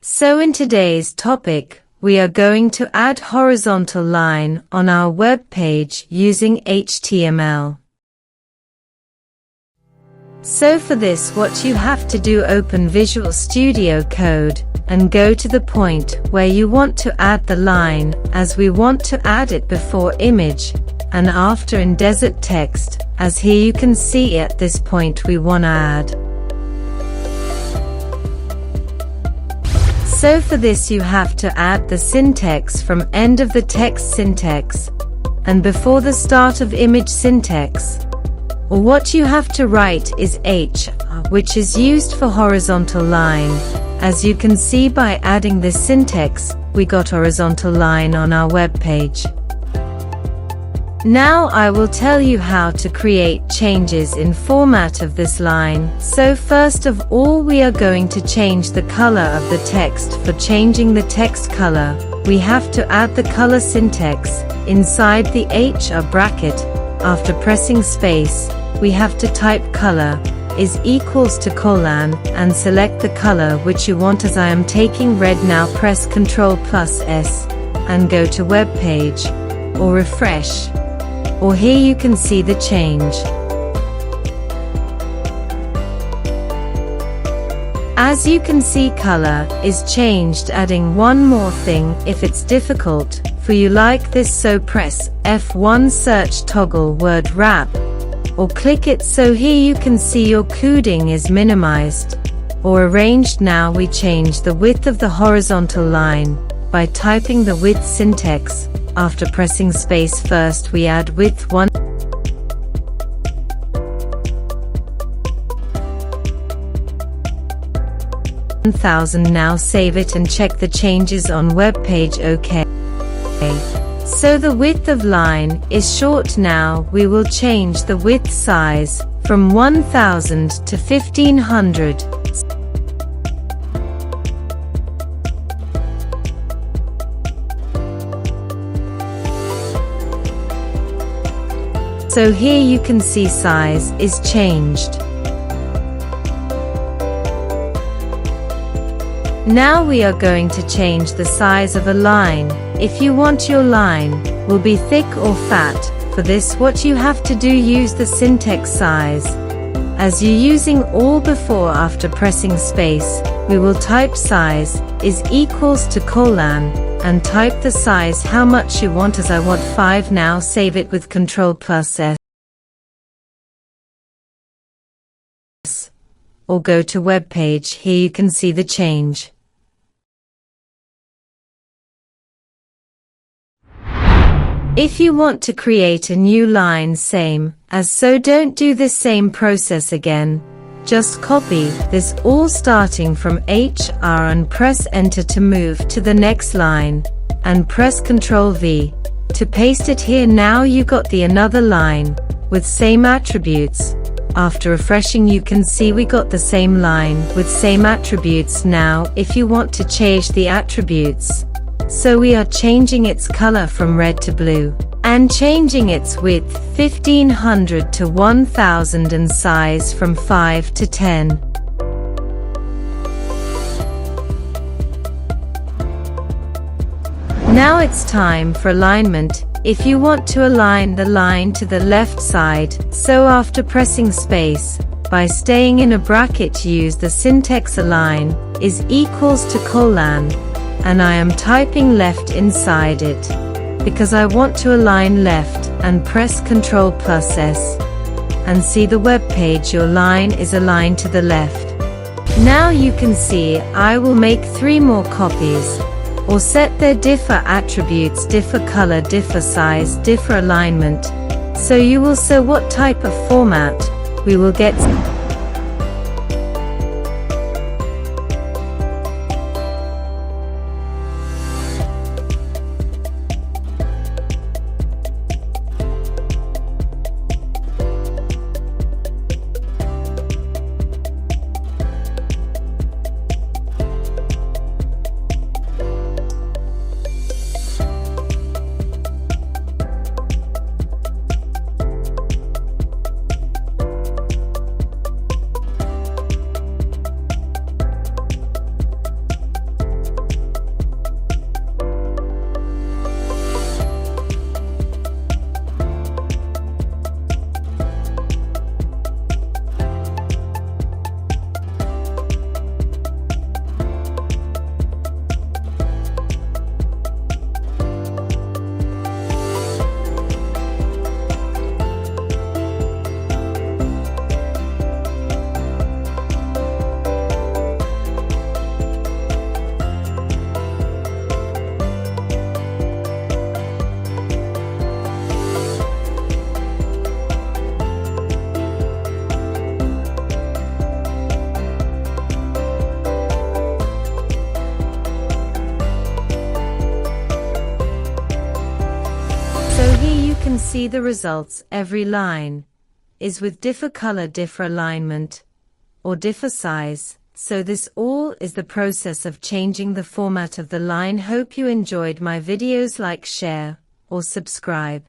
So in today's topic, we are going to add horizontal line on our web page using HTML. So for this, what you have to do, open Visual Studio Code and go to the point where you want to add the line, as we want to add it before image and after in desert text, as here you can see at this point we want to add. So for this you have to add the syntax from end of the text syntax and before the start of image syntax. Or what you have to write is H, which is used for horizontal line. As you can see, by adding this syntax, we got horizontal line on our web page. Now I will tell you how to create changes in format of this line. So first of all, we are going to change the color of the text. For changing the text color, we have to add the color syntax inside the HR bracket. After pressing space, we have to type color is equals to colon and select the color which you want. As I am taking red now, press Ctrl+S and go to web page or refresh. Or here you can see the change. As you can see, color is changed. Adding one more thing, if it's difficult for you like this, so press F1, search toggle word wrap or click it. So here you can see your coding is minimized or arranged. Now we change the width of the horizontal line by typing the width syntax. After pressing space, first we add width 1000. Now save it and check the changes on web page. OK. So the width of line is short. Now we will change the width size from 1000 to 1500. So here you can see size is changed. Now we are going to change the size of a line. If you want your line will be thick or fat, for this what you have to do, use the syntax size. As you using all before, after pressing space, we will type size is equals to colon and type the size how much you want. As I want 5. Now save it with Ctrl+S or go to web page. Here you can see the change. If you want to create a new line, same as so, don't do the same process again. Just copy this all starting from HR and press enter to move to the next line and press Ctrl+V to paste it here. Now you got the another line with same attributes. After refreshing you can see we got the same line with same attributes. Now if you want to change the attributes, so we are changing its color from red to blue and changing its width 1500 to 1000 and size from 5 to 10. Now it's time for alignment. If you want to align the line to the left side, so after pressing space, by staying in a bracket, use the syntax align is equals to colon and I am typing left inside it because I want to align left, and press Ctrl+S and see the web page. Your line is aligned to the left. Now you can see I will make 3 more copies or set their differ attributes, differ color, differ size, differ alignment. So you will see what type of format we will get. can see the results. Every line is with differ color, differ alignment, or differ size. So this all is the process of changing the format of the line. Hope you enjoyed my videos. Like, share, or subscribe.